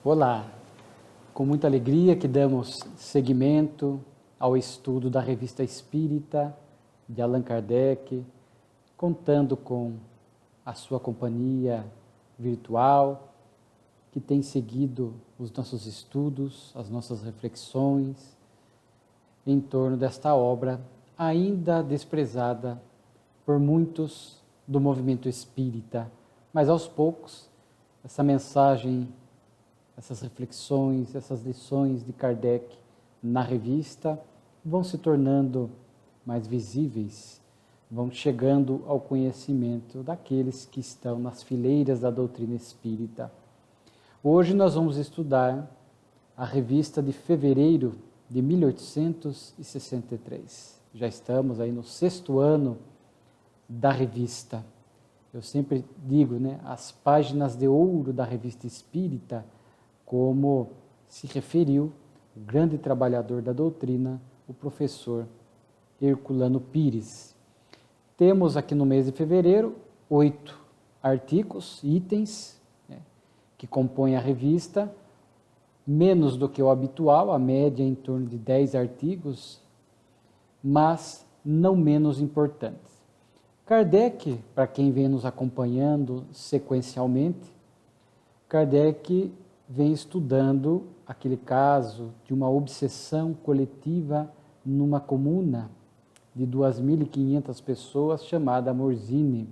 Olá, com muita alegria que damos seguimento ao estudo da Revista Espírita de Allan Kardec, contando com a sua companhia virtual, que tem seguido os nossos estudos, as nossas reflexões em torno desta obra ainda desprezada por muitos do movimento espírita, mas aos poucos essa mensagem, essas reflexões, essas lições de Kardec na revista vão se tornando mais visíveis, vão chegando ao conhecimento daqueles que estão nas fileiras da doutrina espírita. Hoje nós vamos estudar a revista de fevereiro de 1863. Já estamos aí no 6º ano da revista. Eu sempre digo, as páginas de ouro da revista espírita, como se referiu o grande trabalhador da doutrina, o professor Herculano Pires. Temos aqui no mês de fevereiro 8 artigos, itens, que compõem a revista, menos do que o habitual, a média em torno de 10 artigos, mas não menos importantes. Kardec, para quem vem nos acompanhando sequencialmente, Kardec vem estudando aquele caso de uma obsessão coletiva numa comuna de 2.500 pessoas chamada Morzine.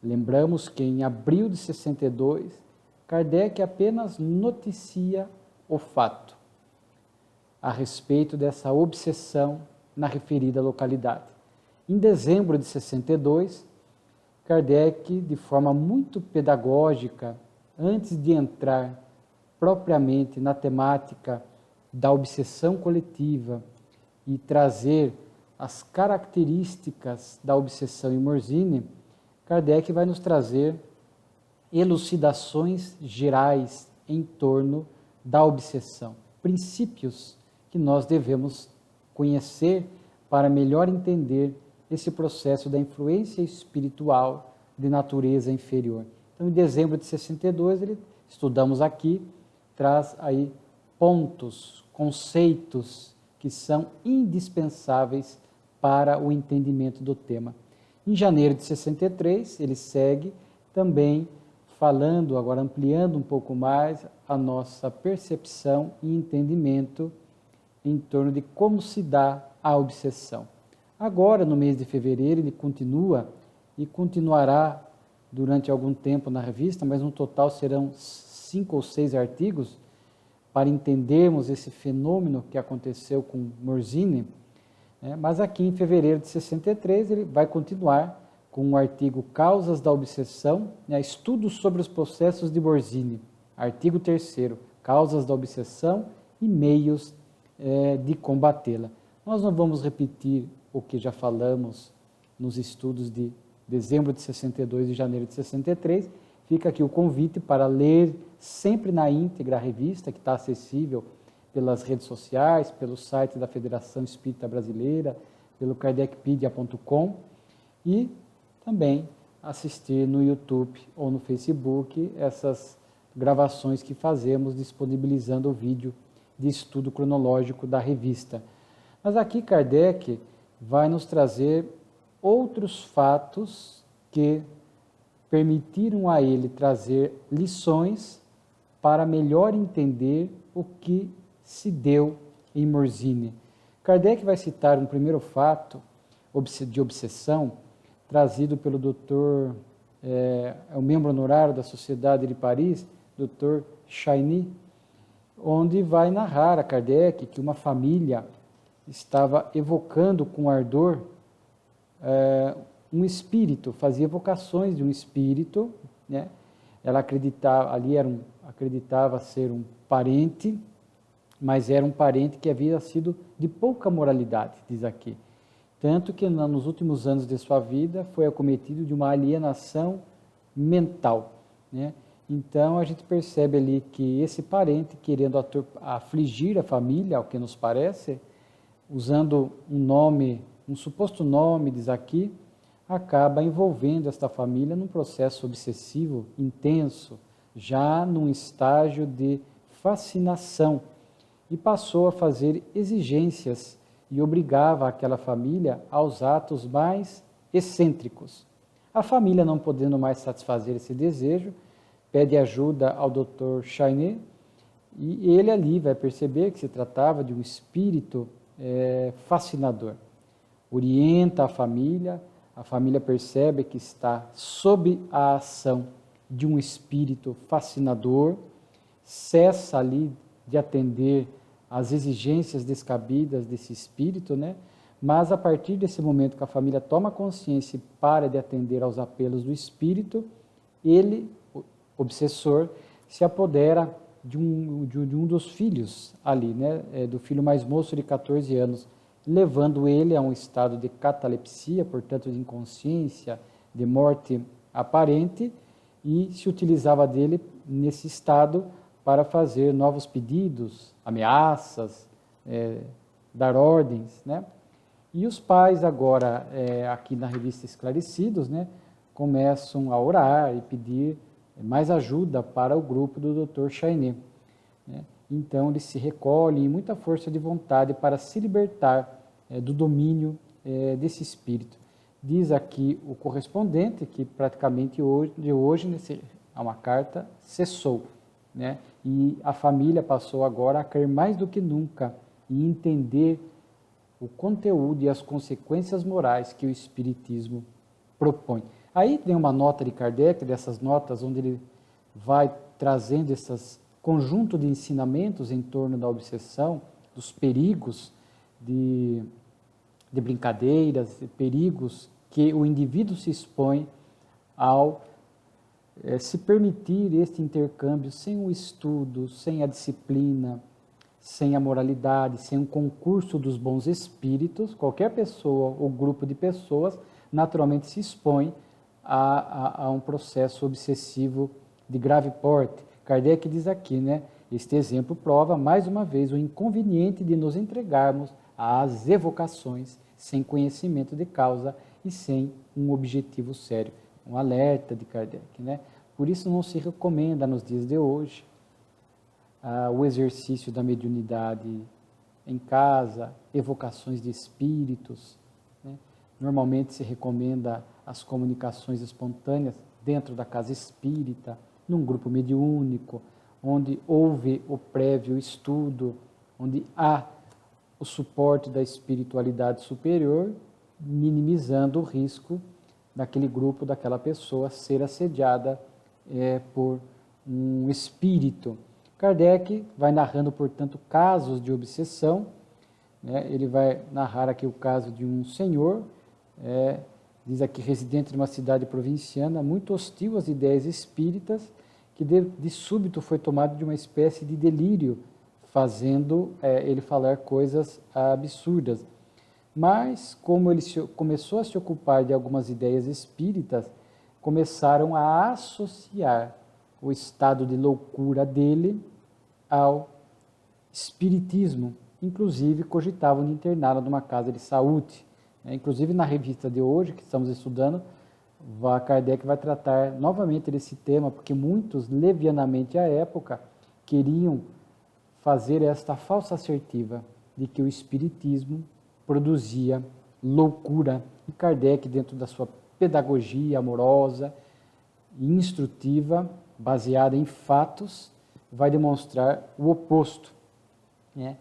Lembramos que em abril de 62, Kardec apenas noticia o fato a respeito dessa obsessão na referida localidade. Em dezembro de 62, Kardec, de forma muito pedagógica, antes de entrar propriamente na temática da obsessão coletiva e trazer as características da obsessão em Morzine, Kardec vai nos trazer elucidações gerais em torno da obsessão, princípios que nós devemos conhecer para melhor entender esse processo da influência espiritual de natureza inferior. Então, em dezembro de 62, estudamos aqui, traz aí pontos, conceitos que são indispensáveis para o entendimento do tema. Em janeiro de 63, ele segue também falando, agora ampliando um pouco mais a nossa percepção e entendimento em torno de como se dá a obsessão. Agora, no mês de fevereiro, ele continua e continuará durante algum tempo na revista, mas no total serão 5 ou 6 artigos para entendermos esse fenômeno que aconteceu com Morzine. Mas aqui em fevereiro de 63 ele vai continuar com o artigo Causas da Obsessão, estudos sobre os processos de Morzine, artigo 3º, Causas da Obsessão e meios de combatê-la. Nós não vamos repetir o que já falamos nos estudos de dezembro de 62 e janeiro de 63, fica aqui o convite para ler sempre na íntegra a revista, que está acessível pelas redes sociais, pelo site da Federação Espírita Brasileira, pelo kardecpedia.com e também assistir no YouTube ou no Facebook essas gravações que fazemos disponibilizando o vídeo de estudo cronológico da revista. Mas aqui Kardec vai nos trazer outros fatos que permitiram a ele trazer lições para melhor entender o que se deu em Morzine. Kardec vai citar um primeiro fato de obsessão trazido pelo doutor, o membro honorário da Sociedade de Paris, doutor Chagny, onde vai narrar a Kardec que uma família estava evocando com ardor um espírito, fazia evocações de um espírito, Ela acreditava ser um parente, mas era um parente que havia sido de pouca moralidade, diz aqui. Tanto que nos últimos anos de sua vida foi acometido de uma alienação mental. Então a gente percebe ali que esse parente, querendo afligir a família, ao que nos parece, usando um suposto nome, diz aqui, acaba envolvendo esta família num processo obsessivo intenso, já num estágio de fascinação e passou a fazer exigências e obrigava aquela família aos atos mais excêntricos. A família, não podendo mais satisfazer esse desejo, pede ajuda ao Dr. Chainé e ele ali vai perceber que se tratava de um espírito fascinador. Orienta a família percebe que está sob a ação de um espírito fascinador, cessa ali de atender às exigências descabidas desse espírito, né? Mas a partir desse momento que a família toma consciência e para de atender aos apelos do espírito, ele, o obsessor, se apodera de um dos filhos ali, né? Do filho mais moço de 14 anos, levando ele a um estado de catalepsia, portanto de inconsciência, de morte aparente, e se utilizava dele nesse estado para fazer novos pedidos, ameaças, dar ordens, né? E os pais agora, aqui na revista Esclarecidos, né, começam a orar e pedir mais ajuda para o grupo do Dr. Chainé, né? Então eles se recolhem em muita força de vontade para se libertar do domínio desse espírito. Diz aqui o correspondente que praticamente hoje uma carta cessou, né? E a família passou agora a crer mais do que nunca e entender o conteúdo e as consequências morais que o Espiritismo propõe. Aí tem uma nota de Kardec, dessas notas onde ele vai trazendo esses conjunto de ensinamentos em torno da obsessão, dos perigos de brincadeiras, de perigos que o indivíduo se expõe ao se permitir este intercâmbio sem o estudo, sem a disciplina, sem a moralidade, sem um concurso dos bons espíritos. Qualquer pessoa ou grupo de pessoas naturalmente se expõe a um processo obsessivo de grave porte. Kardec diz aqui, né? Este exemplo prova mais uma vez o inconveniente de nos entregarmos às evocações sem conhecimento de causa e sem um objetivo sério. Um alerta de Kardec, né? Por isso não se recomenda nos dias de hoje o exercício da mediunidade em casa, evocações de espíritos, né? Normalmente se recomenda as comunicações espontâneas dentro da casa espírita, num grupo mediúnico, onde houve o prévio estudo, onde há o suporte da espiritualidade superior, minimizando o risco daquele grupo, daquela pessoa ser assediada por um espírito. Kardec vai narrando, portanto, casos de obsessão, né? Ele vai narrar aqui o caso de um senhor, diz aqui, residente de uma cidade provinciana, muito hostil às ideias espíritas, que de súbito foi tomado de uma espécie de delírio, fazendo ele falar coisas absurdas. Mas, como ele começou a se ocupar de algumas ideias espíritas, começaram a associar o estado de loucura dele ao espiritismo. Inclusive, cogitavam de interná-lo numa casa de saúde. Inclusive, na revista de hoje, que estamos estudando, Kardec vai tratar novamente desse tema, porque muitos, levianamente à época, queriam fazer esta falsa assertiva de que o espiritismo produzia loucura. E Kardec, dentro da sua pedagogia amorosa e instrutiva, baseada em fatos, vai demonstrar o oposto, né?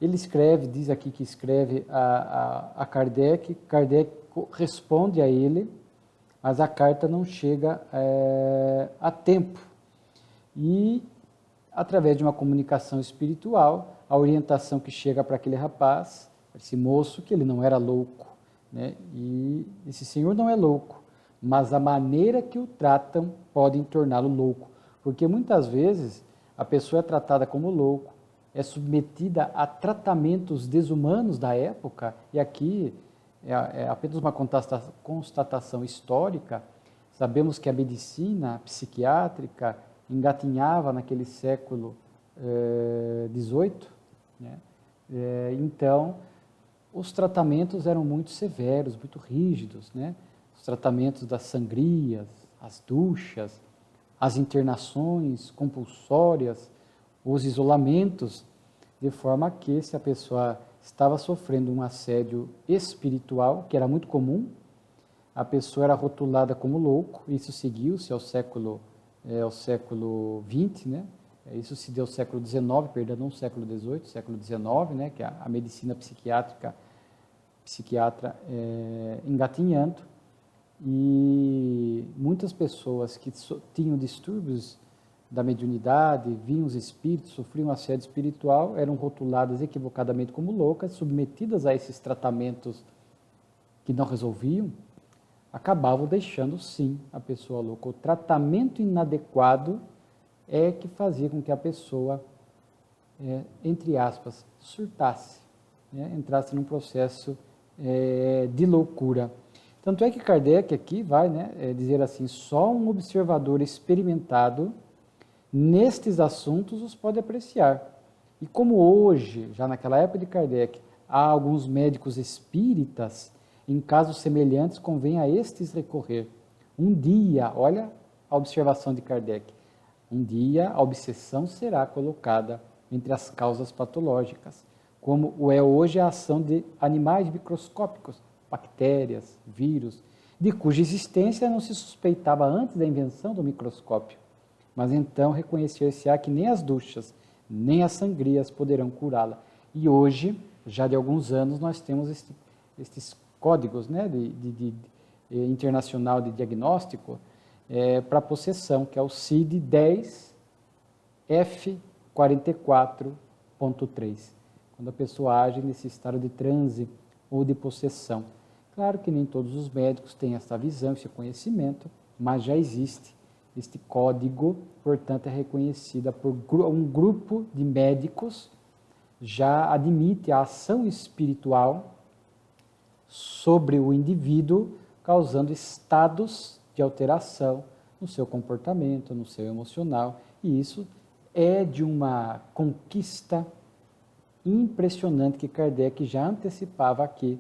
Ele escreve, diz aqui que escreve a Kardec, Kardec responde a ele, mas a carta não chega a tempo. E, através de uma comunicação espiritual, a orientação que chega para aquele rapaz, esse moço, que ele não era louco, né? E esse senhor não é louco, mas a maneira que o tratam podem torná-lo louco, porque muitas vezes a pessoa é tratada como louco, é submetida a tratamentos desumanos da época, e aqui é apenas uma constatação histórica. Sabemos que a medicina psiquiátrica engatinhava naquele século XVIII, né? Então, os tratamentos eram muito severos, muito rígidos, né? Os tratamentos das sangrias, as duchas, as internações compulsórias, os isolamentos, de forma que se a pessoa estava sofrendo um assédio espiritual, que era muito comum, a pessoa era rotulada como louco, isso seguiu-se ao século XX, né? Isso se deu ao século XIX, perdão, não século XVIII, século XIX, né? Que a medicina psiquiatra engatinhando, e muitas pessoas que tinham distúrbios da mediunidade, viam os espíritos, sofriam assédio espiritual, eram rotuladas equivocadamente como loucas, submetidas a esses tratamentos que não resolviam, acabavam deixando sim a pessoa louca. O tratamento inadequado é que fazia com que a pessoa, entre aspas, surtasse, né? Entrasse num processo de loucura. Tanto é que Kardec aqui vai, né, dizer assim, só um observador experimentado nestes assuntos os pode apreciar. E como hoje, já naquela época de Kardec, há alguns médicos espíritas, em casos semelhantes convém a estes recorrer. Um dia, olha a observação de Kardec, um dia a obsessão será colocada entre as causas patológicas, como o é hoje a ação de animais microscópicos, bactérias, vírus, de cuja existência não se suspeitava antes da invenção do microscópio. Mas então reconhecer-se-á que nem as duchas, nem as sangrias poderão curá-la. E hoje, já de alguns anos, nós temos estes códigos, né, internacional de diagnóstico para possessão, que é o CID-10 F44.3, quando a pessoa age nesse estado de transe ou de possessão. Claro que nem todos os médicos têm essa visão, esse conhecimento, mas já existe este código, portanto é reconhecida por um grupo de médicos, já admite a ação espiritual sobre o indivíduo, causando estados de alteração no seu comportamento, no seu emocional, e isso é de uma conquista impressionante que Kardec já antecipava aqui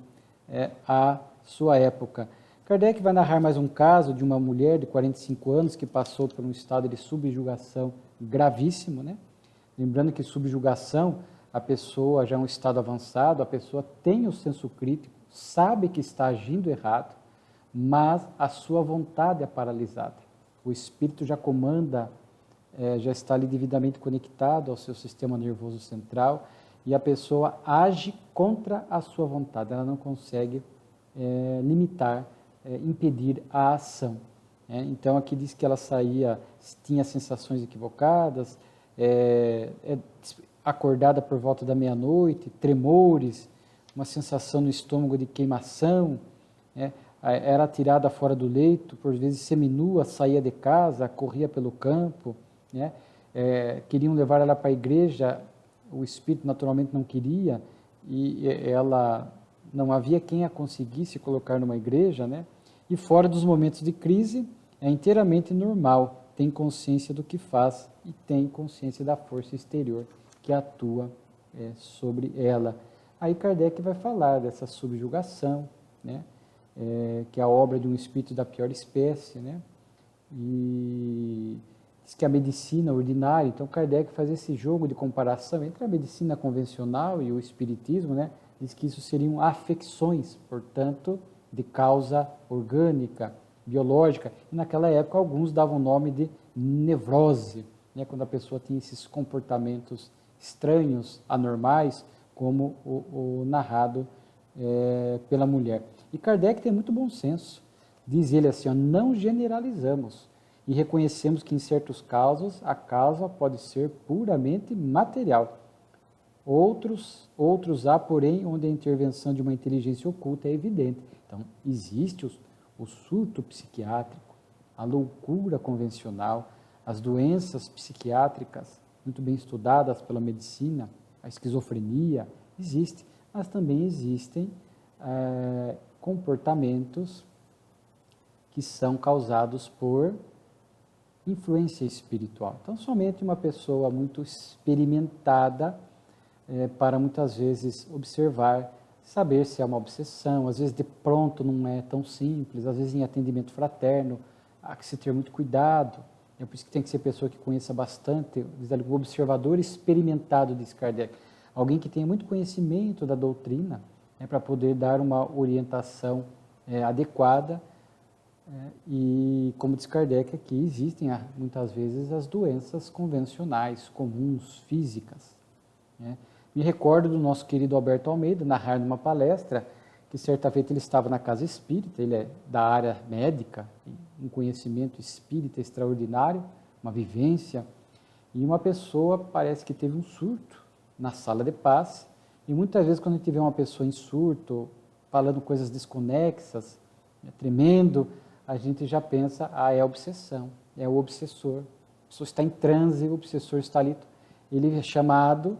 à sua época. Kardec vai narrar mais um caso de uma mulher de 45 anos que passou por um estado de subjugação gravíssimo, né? Lembrando que subjugação, a pessoa já é um estado avançado, a pessoa tem o senso crítico, sabe que está agindo errado, mas a sua vontade é paralisada. O espírito já comanda, já está ali devidamente conectado ao seu sistema nervoso central e a pessoa age contra a sua vontade, ela não consegue limitar, impedir a ação. Então aqui diz que ela tinha sensações equivocadas, acordada por volta da meia-noite, tremores, uma sensação no estômago de queimação, era tirada fora do leito, por vezes seminua, saía de casa, corria pelo campo, queriam levar ela para a igreja, o espírito naturalmente não queria, e ela não havia quem a conseguisse colocar numa igreja, e fora dos momentos de crise, é inteiramente normal, tem consciência do que faz e tem consciência da força exterior que atua sobre ela. Aí Kardec vai falar dessa subjugação, que é a obra de um espírito da pior espécie, e diz que a medicina ordinária, então Kardec faz esse jogo de comparação entre a medicina convencional e o espiritismo, diz que isso seriam afecções, portanto, de causa orgânica, biológica, e naquela época alguns davam o nome de nevrose, quando a pessoa tinha esses comportamentos estranhos, anormais, como o narrado pela mulher. E Kardec tem muito bom senso, diz ele assim, não generalizamos e reconhecemos que em certos casos a causa pode ser puramente material. Outros há, porém, onde a intervenção de uma inteligência oculta é evidente. Então, existe o surto psiquiátrico, a loucura convencional, as doenças psiquiátricas, muito bem estudadas pela medicina, a esquizofrenia, existe, mas também existem comportamentos que são causados por influência espiritual. Então, somente uma pessoa muito experimentada para muitas vezes observar, saber se é uma obsessão, às vezes de pronto não é tão simples, às vezes em atendimento fraterno, há que se ter muito cuidado, É por isso que tem que ser pessoa que conheça bastante, diz ali, o observador experimentado, diz Kardec. Alguém que tenha muito conhecimento da doutrina, né, para poder dar uma orientação adequada. E, como diz Kardec aqui, existem muitas vezes as doenças convencionais, comuns, físicas. Né? Me recordo do nosso querido Alberto Almeida, narrar numa palestra, que certa feita ele estava na casa espírita, ele é da área médica, um conhecimento espírita extraordinário, uma vivência, e uma pessoa parece que teve um surto na sala de passe, e muitas vezes quando a gente vê uma pessoa em surto, falando coisas desconexas, tremendo, a gente já pensa, é a obsessão, é o obsessor, a pessoa está em transe, o obsessor está ali, ele é chamado,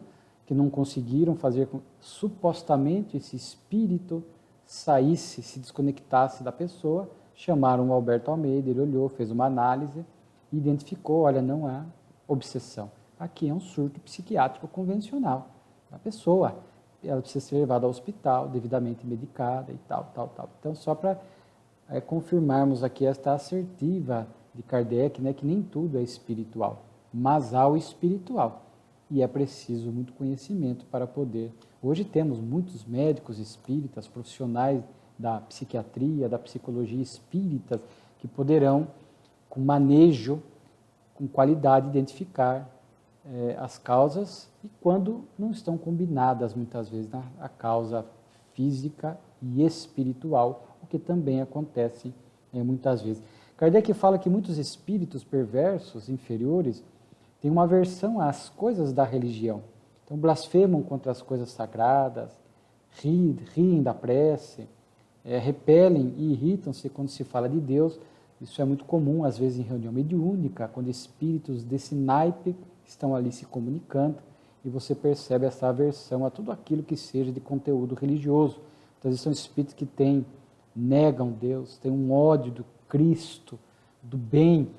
que não conseguiram fazer com supostamente esse espírito saísse, se desconectasse da pessoa, chamaram o Alberto Almeida, ele olhou, fez uma análise, identificou, olha, não há obsessão. Aqui é um surto psiquiátrico convencional. A pessoa, ela precisa ser levada ao hospital, devidamente medicada e tal. Então, só para confirmarmos aqui esta assertiva de Kardec, né, que nem tudo é espiritual, mas há o espiritual. E é preciso muito conhecimento para poder. Hoje temos muitos médicos espíritas, profissionais da psiquiatria, da psicologia espíritas, que poderão, com manejo, com qualidade, identificar as causas e quando não estão combinadas, muitas vezes, a causa física e espiritual, o que também acontece muitas vezes. Kardec fala que muitos espíritos perversos, inferiores, têm uma aversão às coisas da religião. Então, blasfemam contra as coisas sagradas, riem da prece, repelem e irritam-se quando se fala de Deus. Isso é muito comum, às vezes, em reunião mediúnica, quando espíritos desse naipe estão ali se comunicando e você percebe essa aversão a tudo aquilo que seja de conteúdo religioso. Então, são espíritos que negam Deus, têm um ódio do Cristo, do bem.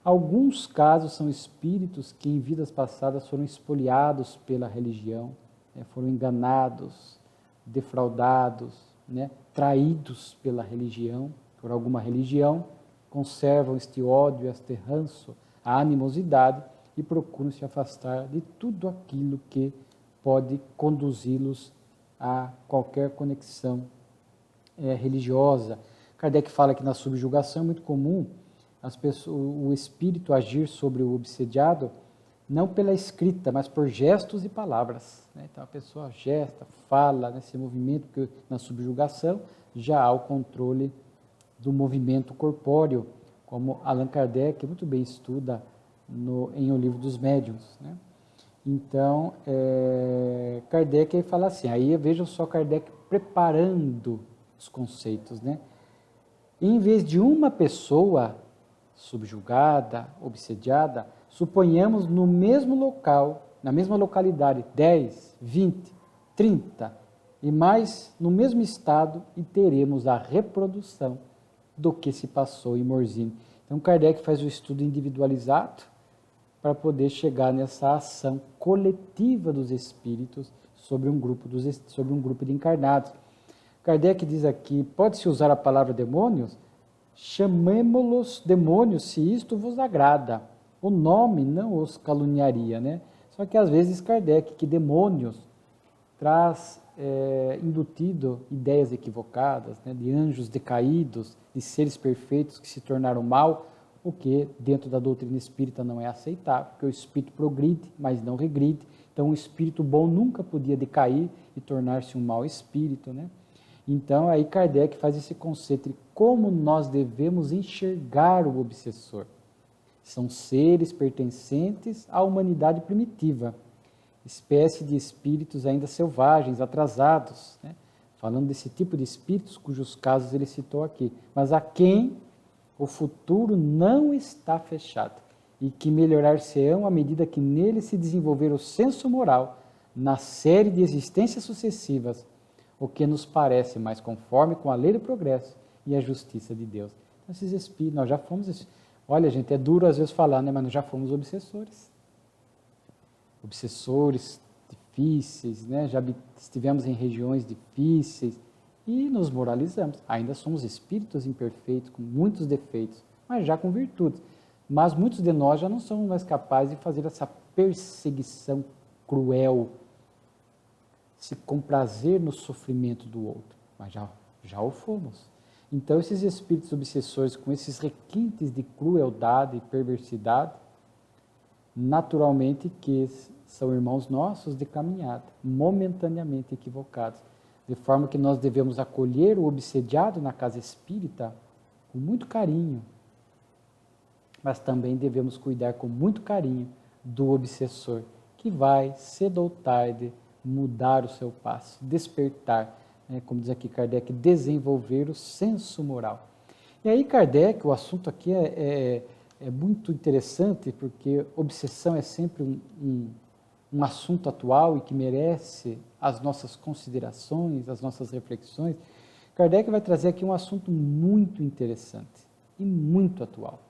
Alguns casos são espíritos que em vidas passadas foram espoliados pela religião, foram enganados, defraudados, traídos pela religião, por alguma religião, conservam este ódio, este ranço, a animosidade e procuram se afastar de tudo aquilo que pode conduzi-los a qualquer conexão religiosa. Kardec fala que na subjugação é muito comum o espírito agir sobre o obsediado, não pela escrita, mas por gestos e palavras. Então a pessoa gesta, fala, nesse movimento, porque na subjugação já há o controle do movimento corpóreo, como Allan Kardec muito bem estuda em O Livro dos Médiuns. Então, Kardec fala assim, aí vejam só Kardec preparando os conceitos. Em vez de uma pessoa subjugada, obsediada, suponhamos no mesmo local, na mesma localidade, 10, 20, 30 e mais no mesmo estado e teremos a reprodução do que se passou em Morzine. Então, Kardec faz o estudo individualizado para poder chegar nessa ação coletiva dos espíritos sobre um grupo de encarnados. Kardec diz aqui, pode-se usar a palavra demônios? Chamemo-los demônios, se isto vos agrada. O nome não os caluniaria, Só que às vezes Kardec, que demônios, traz embutido ideias equivocadas, de anjos decaídos, de seres perfeitos que se tornaram mal, o que dentro da doutrina espírita não é aceitável, porque o espírito progride, mas não regride. Então o espírito bom nunca podia decair e tornar-se um mau espírito, Então, aí Kardec faz esse conceito de como nós devemos enxergar o obsessor. São seres pertencentes à humanidade primitiva, espécie de espíritos ainda selvagens, atrasados, falando desse tipo de espíritos cujos casos ele citou aqui, mas a quem o futuro não está fechado e que melhorar-se-ão à medida que nele se desenvolver o senso moral na série de existências sucessivas, o que nos parece mais conforme com a lei do progresso e a justiça de Deus. Então, esses espíritos, nós já fomos, olha gente, é duro às vezes falar, mas nós já fomos obsessores difíceis, já estivemos em regiões difíceis e nos moralizamos. Ainda somos espíritos imperfeitos, com muitos defeitos, mas já com virtudes. mas muitos de nós já não somos mais capazes de fazer essa perseguição cruel, se comprazer no sofrimento do outro, mas já o fomos. Então, esses espíritos obsessores com esses requintes de crueldade e perversidade, naturalmente que são irmãos nossos de caminhada, momentaneamente equivocados, de forma que nós devemos acolher o obsediado na casa espírita com muito carinho, mas também devemos cuidar com muito carinho do obsessor, que vai, cedo ou tarde, mudar o seu passo, despertar, como diz aqui Kardec, desenvolver o senso moral. E aí Kardec, o assunto aqui é muito interessante, porque obsessão é sempre um assunto atual e que merece as nossas considerações, as nossas reflexões. Kardec vai trazer aqui um assunto muito interessante e muito atual.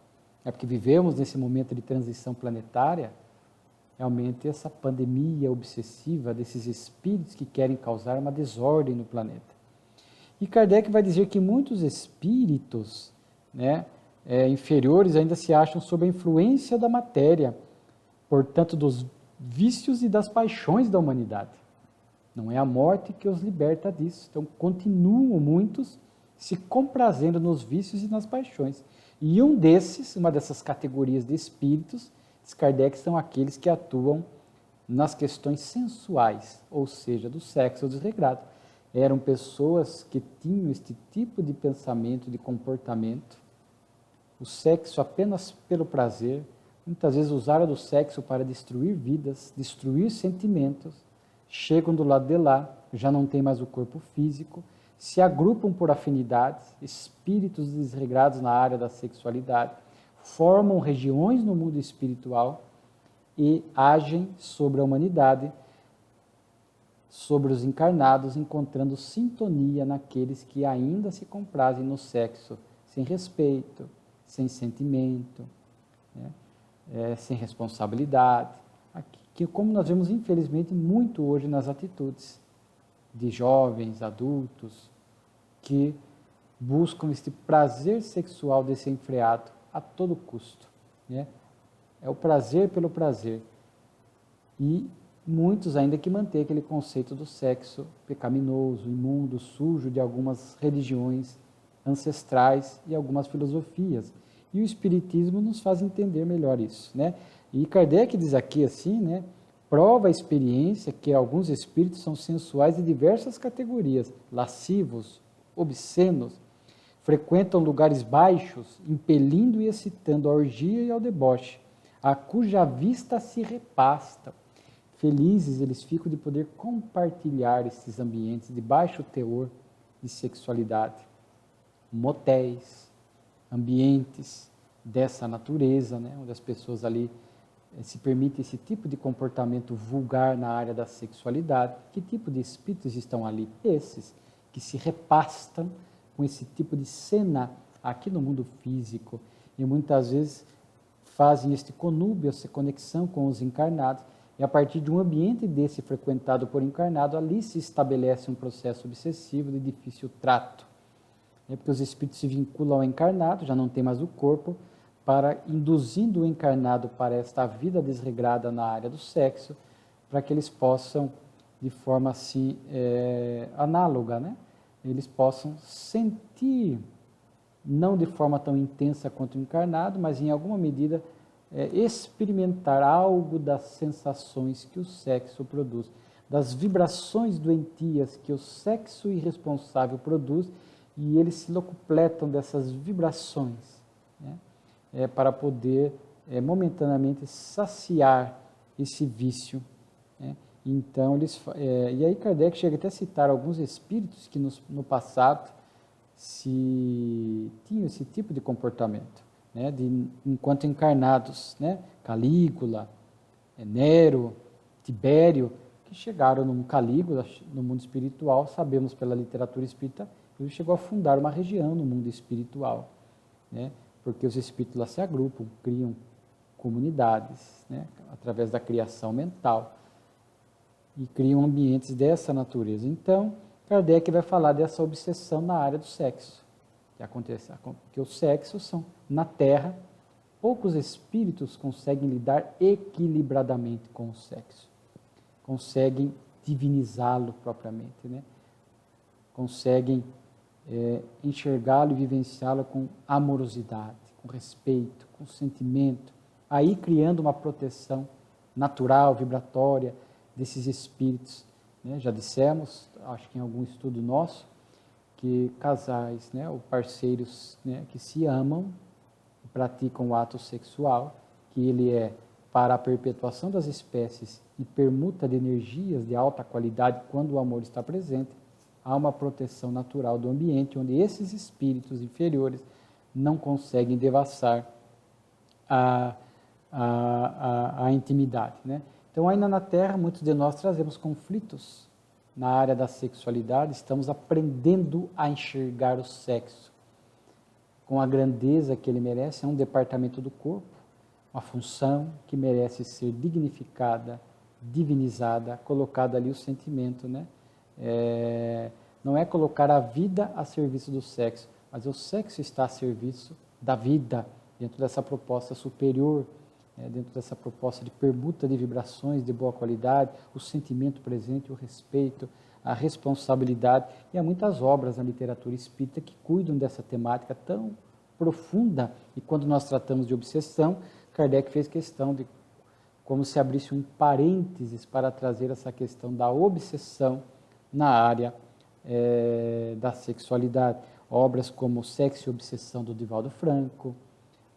É porque vivemos nesse momento de transição planetária, realmente essa pandemia obsessiva desses espíritos que querem causar uma desordem no planeta. E Kardec vai dizer que muitos espíritos, inferiores ainda se acham sob a influência da matéria, portanto dos vícios e das paixões da humanidade. Não é a morte que os liberta disso. Então continuam muitos se comprazendo nos vícios e nas paixões. E uma dessas categorias de espíritos, diz Kardec, são aqueles que atuam nas questões sensuais, ou seja, do sexo desregrado. Eram pessoas que tinham este tipo de pensamento, de comportamento, o sexo apenas pelo prazer, muitas vezes usaram do sexo para destruir vidas, destruir sentimentos, chegam do lado de lá, já não tem mais o corpo físico, se agrupam por afinidades, espíritos desregrados na área da sexualidade, formam regiões no mundo espiritual e agem sobre a humanidade, sobre os encarnados, encontrando sintonia naqueles que ainda se comprazem no sexo, sem respeito, sem sentimento, sem responsabilidade, que como nós vemos infelizmente muito hoje nas atitudes de jovens, adultos, que buscam este prazer sexual desenfreado a todo custo. É o prazer pelo prazer. E muitos ainda que mantêm aquele conceito do sexo pecaminoso, imundo, sujo de algumas religiões ancestrais e algumas filosofias. E o Espiritismo nos faz entender melhor isso. E Kardec diz aqui assim, prova a experiência que alguns espíritos são sensuais de diversas categorias, lascivos, obscenos, frequentam lugares baixos, impelindo e excitando a orgia e ao deboche, a cuja vista se repastam. Felizes eles ficam de poder compartilhar esses ambientes de baixo teor de sexualidade. Motéis, ambientes dessa natureza, onde as pessoas ali se permitem esse tipo de comportamento vulgar na área da sexualidade. Que tipo de espíritos estão ali? Esses que se repastam com esse tipo de cena aqui no mundo físico e muitas vezes fazem este conúbio, essa conexão com os encarnados, e a partir de um ambiente desse frequentado por encarnado, ali se estabelece um processo obsessivo de difícil trato. Porque os espíritos se vinculam ao encarnado, já não tem mais o corpo, induzindo o encarnado para esta vida desregrada na área do sexo, para que eles possam, de forma assim, análoga, eles possam sentir, não de forma tão intensa quanto o encarnado, mas em alguma medida experimentar algo das sensações que o sexo produz, das vibrações doentias que o sexo irresponsável produz, e eles se locupletam dessas vibrações, para poder momentaneamente saciar esse vício. Então, e aí Kardec chega até a citar alguns espíritos que no passado tinham esse tipo de comportamento, enquanto encarnados, Calígula, Nero, Tibério, que chegaram no Calígula, no mundo espiritual, sabemos pela literatura espírita, ele chegou a fundar uma região no mundo espiritual, porque os espíritos lá se agrupam, criam comunidades, através da criação mental, e criam ambientes dessa natureza. Então, Kardec vai falar dessa obsessão na área do sexo, que acontece, que os sexos são, na Terra, poucos espíritos conseguem lidar equilibradamente com o sexo, conseguem divinizá-lo propriamente, né? Conseguem enxergá-lo e vivenciá-lo com amorosidade, com respeito, com sentimento, aí criando uma proteção natural, vibratória desses espíritos, né? Já dissemos, acho que em algum estudo nosso, que casais, né, ou parceiros, né, que se amam e praticam o ato sexual, que ele é para a perpetuação das espécies e permuta de energias de alta qualidade quando o amor está presente, há uma proteção natural do ambiente onde esses espíritos inferiores não conseguem devassar a intimidade, né? Então, ainda na Terra, muitos de nós trazemos conflitos na área da sexualidade, estamos aprendendo a enxergar o sexo com a grandeza que ele merece, é um departamento do corpo, uma função que merece ser dignificada, divinizada, colocado ali o sentimento, né? Não é colocar a vida a serviço do sexo, mas o sexo está a serviço da vida, dentro dessa proposta superior, dentro dessa proposta de permuta de vibrações de boa qualidade, o sentimento presente, o respeito, a responsabilidade. E há muitas obras na literatura espírita que cuidam dessa temática tão profunda. E quando nós tratamos de obsessão, Kardec fez questão de como se abrisse um parênteses para trazer essa questão da obsessão na área da sexualidade. Obras como Sexo e Obsessão, do Divaldo Franco,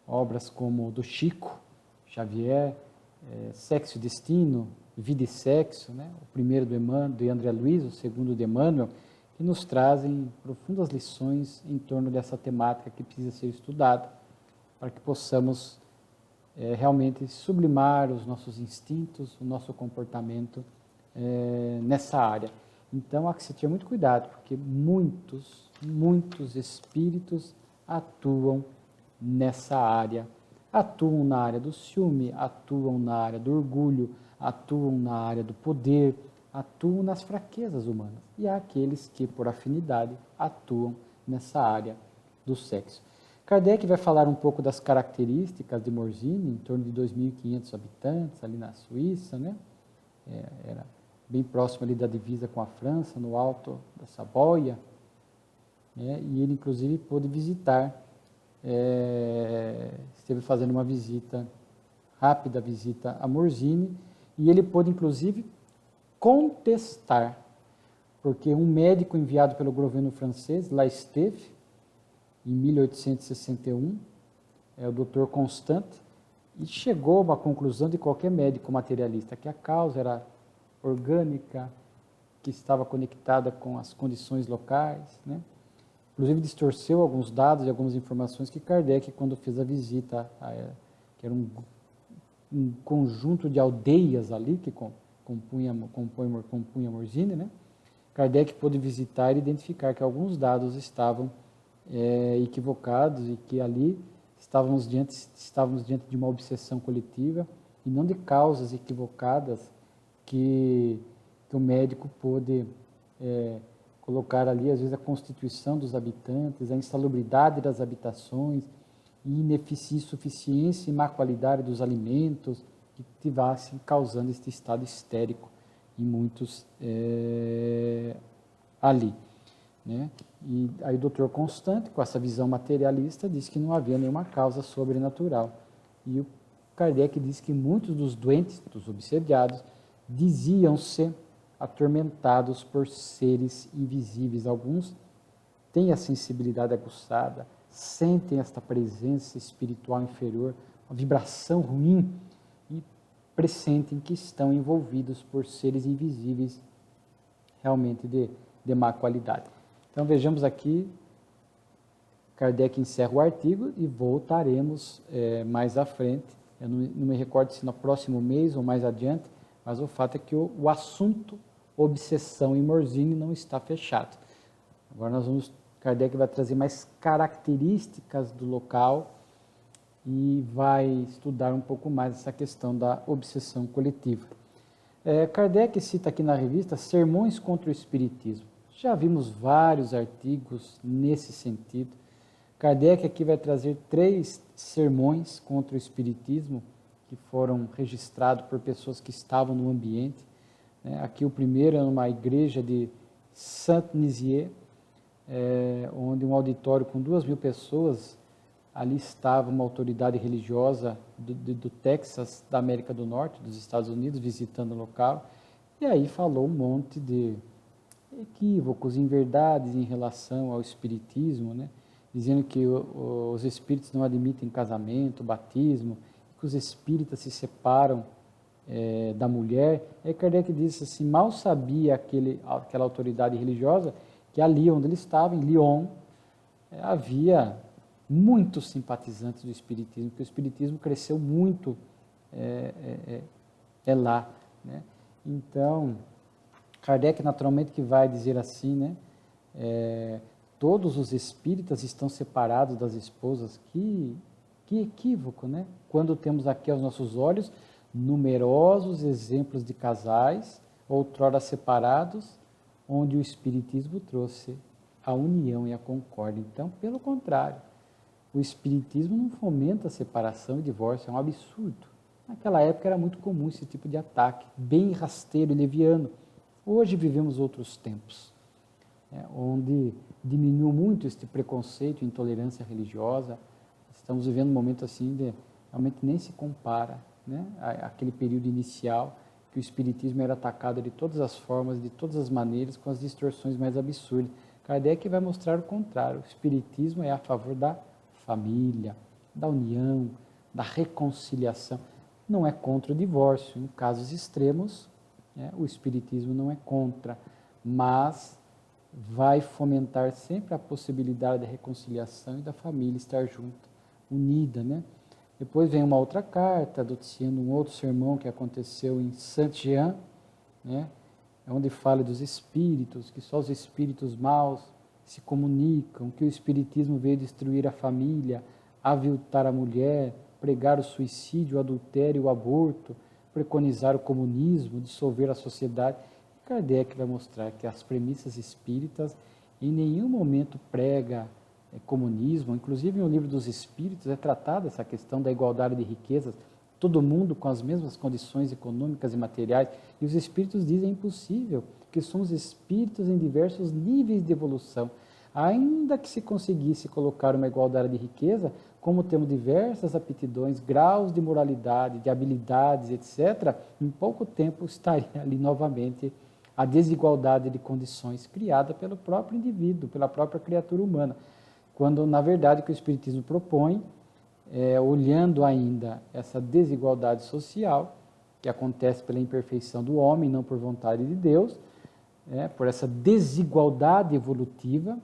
obras como do Chico Xavier, Sexo e Destino, Vida e Sexo, né? O primeiro de André Luiz, o segundo de Emmanuel, que nos trazem profundas lições em torno dessa temática que precisa ser estudada, para que possamos realmente sublimar os nossos instintos, o nosso comportamento nessa área. Então, há que se ter muito cuidado, porque muitos espíritos atuam nessa área. Atuam na área do ciúme, atuam na área do orgulho, atuam na área do poder, atuam nas fraquezas humanas. E há aqueles que, por afinidade, atuam nessa área do sexo. Kardec vai falar um pouco das características de Morzine, em torno de 2.500 habitantes, ali na Suíça, né? Era bem próximo ali da divisa com a França, no alto da Saboia, né? E ele, inclusive, pôde visitar, esteve fazendo uma rápida visita a Morzine, e ele pôde, inclusive, contestar, porque um médico enviado pelo governo francês lá esteve, em 1861, o Dr. Constant, e chegou a uma conclusão de qualquer médico materialista, que a causa era orgânica, que estava conectada com as condições locais, né? Inclusive distorceu alguns dados e algumas informações que Kardec, quando fez a visita, que era um conjunto de aldeias ali, que compunha Morzine, né? Kardec pôde visitar e identificar que alguns dados estavam equivocados e que ali estávamos diante de uma obsessão coletiva e não de causas equivocadas que o médico pôde colocar ali, às vezes, a constituição dos habitantes, a insalubridade das habitações, insuficiência e má qualidade dos alimentos, que estivessem causando este estado histérico em muitos ali, né? E aí o Dr. Constant, com essa visão materialista, disse que não havia nenhuma causa sobrenatural. E o Kardec disse que muitos dos doentes, dos obsediados, diziam-se atormentados por seres invisíveis. Alguns têm a sensibilidade aguçada, sentem esta presença espiritual inferior, uma vibração ruim, e pressentem que estão envolvidos por seres invisíveis, realmente de má qualidade. Então vejamos aqui, Kardec encerra o artigo e voltaremos mais à frente. Eu não me recordo se no próximo mês ou mais adiante, mas o fato é que o assunto obsessão em Morzine não está fechado. Agora Kardec vai trazer mais características do local e vai estudar um pouco mais essa questão da obsessão coletiva. Kardec cita aqui na revista Sermões contra o Espiritismo. Já vimos vários artigos nesse sentido. Kardec aqui vai trazer 3 sermões contra o espiritismo que foram registrados por pessoas que estavam no ambiente. Aqui o primeiro é numa igreja de Saint-Nizier, onde um auditório com 2.000 pessoas, ali estava uma autoridade religiosa do Texas, da América do Norte, dos Estados Unidos, visitando o local, e aí falou um monte de equívocos, inverdades em relação ao espiritismo, né? Dizendo que os espíritos não admitem casamento, batismo, que os espíritas se separam da mulher. Aí Kardec disse assim, mal sabia aquela autoridade religiosa que ali onde ele estava, em Lyon, havia muitos simpatizantes do espiritismo, porque o espiritismo cresceu muito lá, né? Então, Kardec naturalmente que vai dizer assim, né? Todos os espíritas estão separados das esposas. Que equívoco, né? Quando temos aqui aos nossos olhos numerosos exemplos de casais, outrora separados, onde o espiritismo trouxe a união e a concórdia. Então, pelo contrário, o espiritismo não fomenta a separação e divórcio, é um absurdo. Naquela época era muito comum esse tipo de ataque, bem rasteiro e leviano. Hoje vivemos outros tempos, onde diminuiu muito este preconceito e intolerância religiosa. Estamos vivendo um momento assim de realmente nem se compara, né, àquele período inicial que o espiritismo era atacado de todas as formas, de todas as maneiras, com as distorções mais absurdas. Kardec vai mostrar o contrário. O espiritismo é a favor da família, da união, da reconciliação. Não é contra o divórcio. Em casos extremos, o espiritismo não é contra, mas vai fomentar sempre a possibilidade da reconciliação e da família estar junta, unida, né? Depois vem uma outra carta, noticiando um outro sermão que aconteceu em Saint-Jean, né? Onde fala dos espíritos, que só os espíritos maus se comunicam, que o espiritismo veio destruir a família, aviltar a mulher, pregar o suicídio, o adultério, o aborto, preconizar o comunismo, dissolver a sociedade. Kardec vai mostrar que as premissas espíritas em nenhum momento prega comunismo. Inclusive no livro dos Espíritos é tratada essa questão da igualdade de riquezas, todo mundo com as mesmas condições econômicas e materiais, e os Espíritos dizem impossível, porque somos espíritos em diversos níveis de evolução. Ainda que se conseguisse colocar uma igualdade de riqueza, como temos diversas aptidões, graus de moralidade, de habilidades, etc., em pouco tempo estaria ali novamente a desigualdade de condições criada pelo próprio indivíduo, pela própria criatura humana. Quando, na verdade, o que o Espiritismo propõe, olhando ainda essa desigualdade social, que acontece pela imperfeição do homem, não por vontade de Deus, por essa desigualdade evolutiva,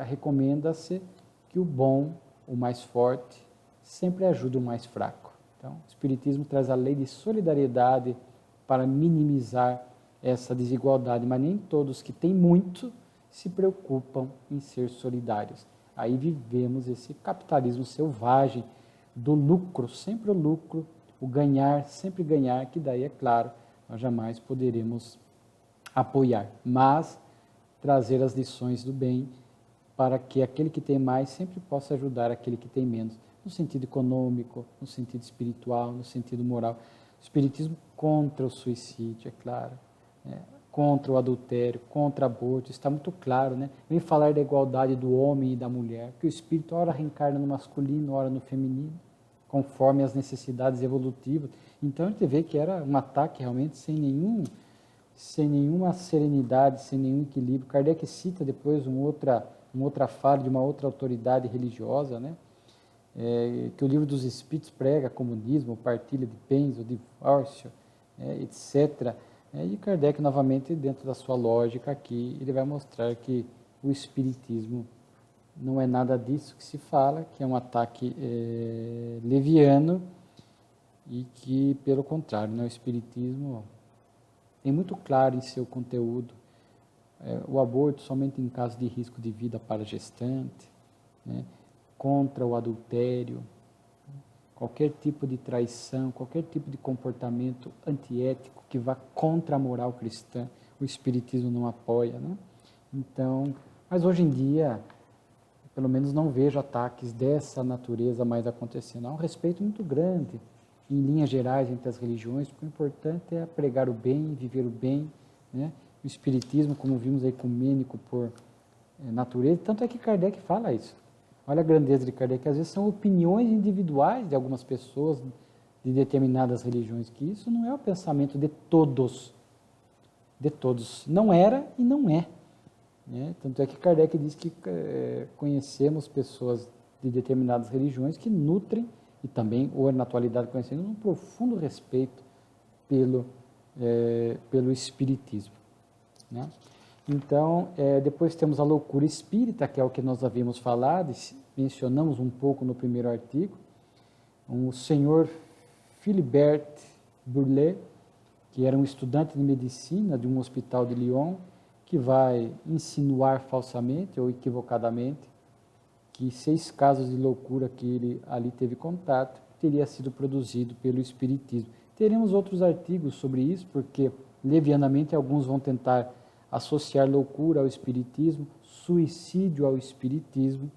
recomenda-se que o bom, o mais forte, sempre ajuda o mais fraco. Então, o Espiritismo traz a lei de solidariedade para minimizar essa desigualdade, mas nem todos que têm muito se preocupam em ser solidários. Aí vivemos esse capitalismo selvagem do lucro, sempre o lucro, o ganhar, sempre ganhar, que daí, é claro, nós jamais poderemos apoiar, mas trazer as lições do bem para que aquele que tem mais sempre possa ajudar aquele que tem menos, no sentido econômico, no sentido espiritual, no sentido moral. O Espiritismo contra o suicídio, é claro, contra o adultério, contra o aborto, está muito claro, né? Vem falar da igualdade do homem e da mulher, que o espírito ora reencarna no masculino, ora no feminino, conforme as necessidades evolutivas. Então a gente vê que era um ataque realmente sem nenhuma serenidade, sem nenhum equilíbrio. Kardec cita depois uma outra fala de uma outra autoridade religiosa, né? Que o livro dos Espíritos prega comunismo, partilha de bens, o divórcio, etc. E Kardec, novamente, dentro da sua lógica aqui, ele vai mostrar que o Espiritismo não é nada disso que se fala, que é um ataque leviano e que, pelo contrário, o Espiritismo tem muito claro em seu conteúdo o aborto somente em caso de risco de vida para a gestante, né? Contra o adultério, qualquer tipo de traição, qualquer tipo de comportamento antiético que vá contra a moral cristã, o Espiritismo não apoia, né? Então, mas hoje em dia, pelo menos não vejo ataques dessa natureza mais acontecendo. Há um respeito muito grande, em linhas gerais, entre as religiões, porque o importante é pregar o bem, viver o bem, né? O espiritismo, como vimos, é ecumênico por natureza, tanto é que Kardec fala isso. Olha a grandeza de Kardec, às vezes são opiniões individuais de algumas pessoas de determinadas religiões, que isso não é o pensamento de todos. De todos. Não era e não é. Né? Tanto é que Kardec diz que conhecemos pessoas de determinadas religiões que nutrem, e também, ou na atualidade conhecemos, um profundo respeito pelo espiritismo. Né? Então, depois temos a loucura espírita, que é o que nós havíamos falado, mencionamos um pouco no primeiro artigo. O senhor Philibert Burlet, que era um estudante de medicina de um hospital de Lyon, que vai insinuar falsamente ou equivocadamente que 6 casos de loucura que ele ali teve contato teria sido produzido pelo espiritismo. Teremos outros artigos sobre isso, porque levianamente alguns vão tentar associar loucura ao espiritismo, suicídio ao espiritismo,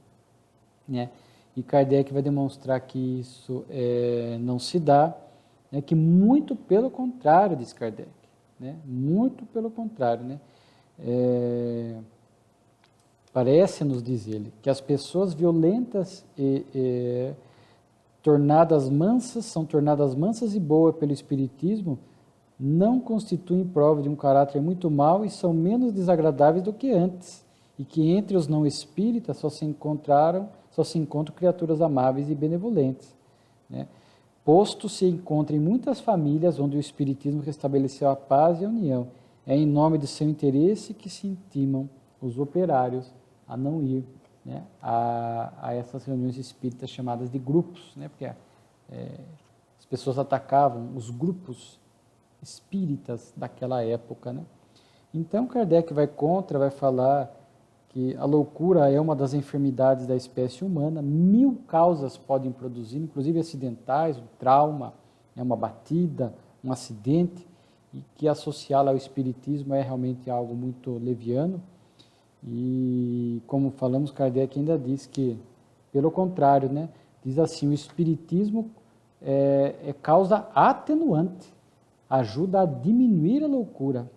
né? E Kardec vai demonstrar que isso não se dá, né? Que muito pelo contrário, diz Kardec, né? Muito pelo contrário, né? Parece-nos, diz ele, que as pessoas violentas são tornadas mansas e boas pelo espiritismo, não constituem prova de um caráter muito mau e são menos desagradáveis do que antes, e que entre os não espíritas só se encontram criaturas amáveis e benevolentes, né? Posto se encontra em muitas famílias onde o espiritismo restabeleceu a paz e a união. É em nome do seu interesse que se intimam os operários a não ir, né, a essas reuniões espíritas chamadas de grupos, né, porque as pessoas atacavam os grupos espíritas daquela época, né? Então Kardec vai contra, vai falar que a loucura é uma das enfermidades da espécie humana, 1000 causas podem produzir, inclusive acidentais, um trauma, uma batida, um acidente, e que associá-la ao espiritismo é realmente algo muito leviano. E, como falamos, Kardec ainda diz que, pelo contrário, né, diz assim, o espiritismo é causa atenuante, ajuda a diminuir a loucura.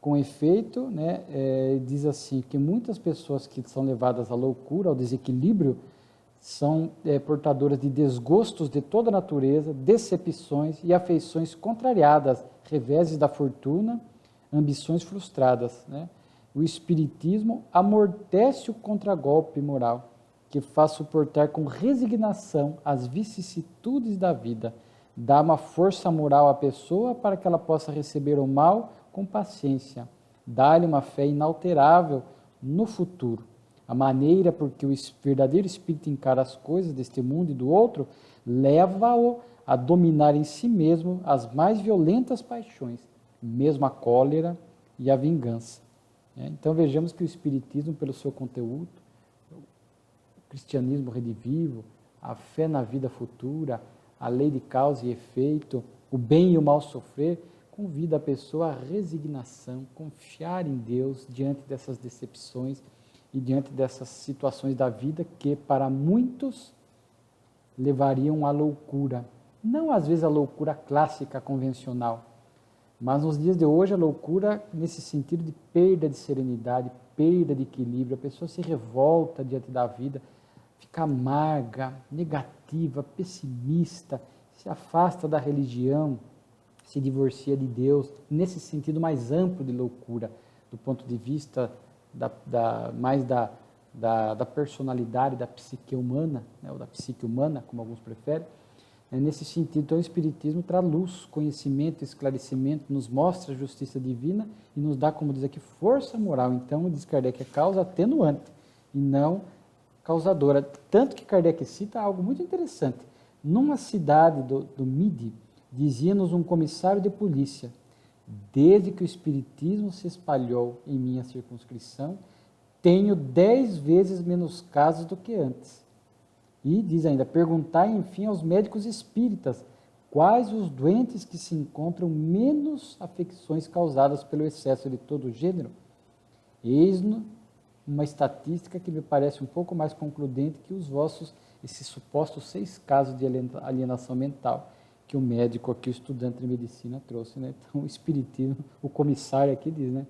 Com efeito, né, diz assim, que muitas pessoas que são levadas à loucura, ao desequilíbrio, são portadoras de desgostos de toda a natureza, decepções e afeições contrariadas, reveses da fortuna, ambições frustradas, né? O espiritismo amortece o contragolpe moral, que faz suportar com resignação as vicissitudes da vida, dá uma força moral à pessoa para que ela possa receber o mal com paciência, dá-lhe uma fé inalterável no futuro. A maneira por que o verdadeiro espírito encara as coisas deste mundo e do outro leva-o a dominar em si mesmo as mais violentas paixões, mesmo a cólera e a vingança. Então vejamos que o espiritismo, pelo seu conteúdo, o cristianismo redivivo, a fé na vida futura, a lei de causa e efeito, o bem e o mal sofrer, convida a pessoa à resignação, confiar em Deus diante dessas decepções e diante dessas situações da vida que para muitos levariam à loucura. Não às vezes a loucura clássica, convencional, mas nos dias de hoje a loucura nesse sentido de perda de serenidade, perda de equilíbrio, a pessoa se revolta diante da vida, fica amarga, negativa, pessimista, se afasta da religião, se divorcia de Deus, nesse sentido mais amplo de loucura, do ponto de vista mais da personalidade da psique humana, né, ou da psique humana, como alguns preferem. Nesse sentido, então, o Espiritismo traz luz, conhecimento, esclarecimento, nos mostra a justiça divina e nos dá, como diz aqui, força moral. Então, diz Kardec, é causa atenuante e não causadora. Tanto que Kardec cita algo muito interessante. Numa cidade do Midi, dizia-nos um comissário de polícia, desde que o Espiritismo se espalhou em minha circunscrição, tenho 10 vezes menos casos do que antes. E diz ainda, perguntai, enfim, aos médicos espíritas, quais os doentes que se encontram menos afecções causadas pelo excesso de todo gênero? Eis-nos uma estatística que me parece um pouco mais concludente que esses supostos 6 casos de alienação mental que o médico aqui, o estudante de medicina trouxe, né? Então, o espiritismo, o comissário aqui diz, né?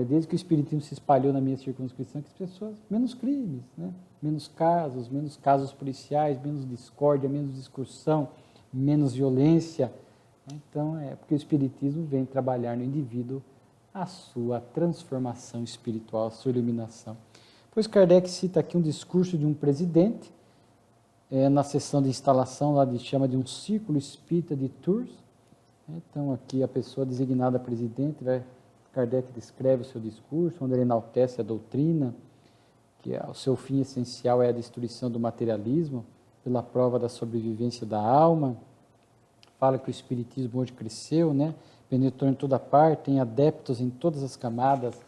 Desde que o espiritismo se espalhou na minha circunscrição, que as pessoas, menos crimes, né? Menos casos policiais, menos discórdia, menos discussão, menos violência. Então, porque o espiritismo vem trabalhar no indivíduo a sua transformação espiritual, a sua iluminação. Pois Kardec cita aqui um discurso de um presidente, na sessão de instalação, lá chama de um círculo espírita de Tours. Então, aqui a pessoa designada presidente, Kardec descreve o seu discurso, onde ele enaltece a doutrina, que o seu fim essencial é a destruição do materialismo, pela prova da sobrevivência da alma. Fala que o espiritismo hoje cresceu, né? Penetrou em toda parte, tem adeptos em todas as camadas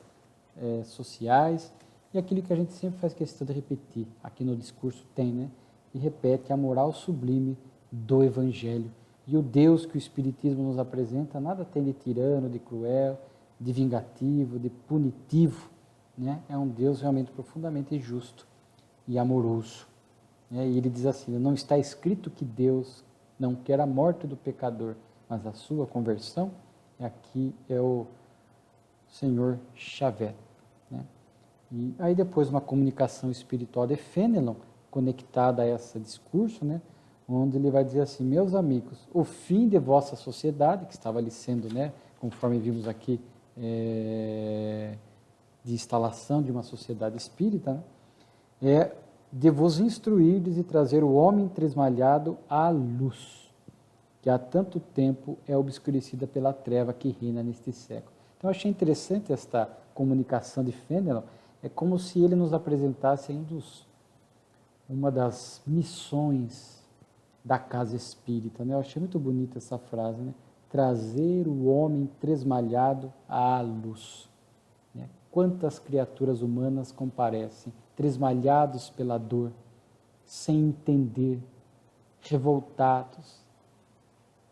sociais, e aquilo que a gente sempre faz questão de repetir, aqui no discurso tem, né? E repete a moral sublime do Evangelho. E o Deus que o Espiritismo nos apresenta, nada tem de tirano, de cruel, de vingativo, de punitivo, né? É um Deus realmente profundamente justo e amoroso. Né? E ele diz assim, não está escrito que Deus não quer a morte do pecador, mas a sua conversão. Aqui é o Senhor Xavier. Né? E aí depois uma comunicação espiritual de Fenelon, conectada a esse discurso, né? Onde ele vai dizer assim, meus amigos, o fim de vossa sociedade, que estava ali sendo, né, conforme vimos aqui, de instalação de uma sociedade espírita, né, é de vos instruirdes e trazer o homem tresmalhado à luz, que há tanto tempo é obscurecida pela treva que reina neste século. Então, eu achei interessante esta comunicação de Fenelon, é como se ele nos apresentasse uma das missões da casa espírita, né? Eu achei muito bonita essa frase, né? Trazer o homem tresmalhado à luz. Né? Quantas criaturas humanas comparecem, tresmalhados pela dor, sem entender, revoltados,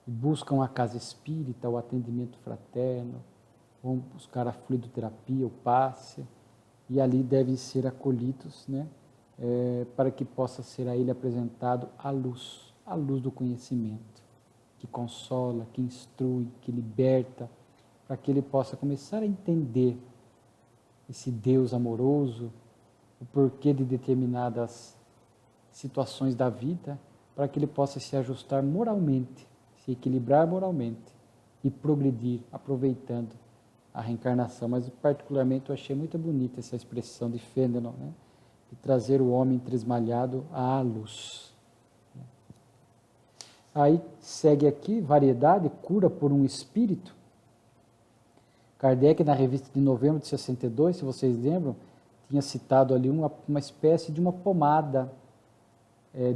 buscam a casa espírita, o atendimento fraterno, vão buscar a fluidoterapia, o passe, e ali devem ser acolhidos, né? Para que possa ser a ele apresentado a luz do conhecimento, que consola, que instrui, que liberta, para que ele possa começar a entender esse Deus amoroso, o porquê de determinadas situações da vida, para que ele possa se ajustar moralmente, se equilibrar moralmente e progredir, aproveitando a reencarnação. Mas particularmente eu achei muito bonita essa expressão de Fenelon, né? De trazer o homem tresmalhado à luz. Aí segue aqui, variedade, cura por um espírito. Kardec, na revista de novembro de 62, se vocês lembram, tinha citado ali uma espécie de uma pomada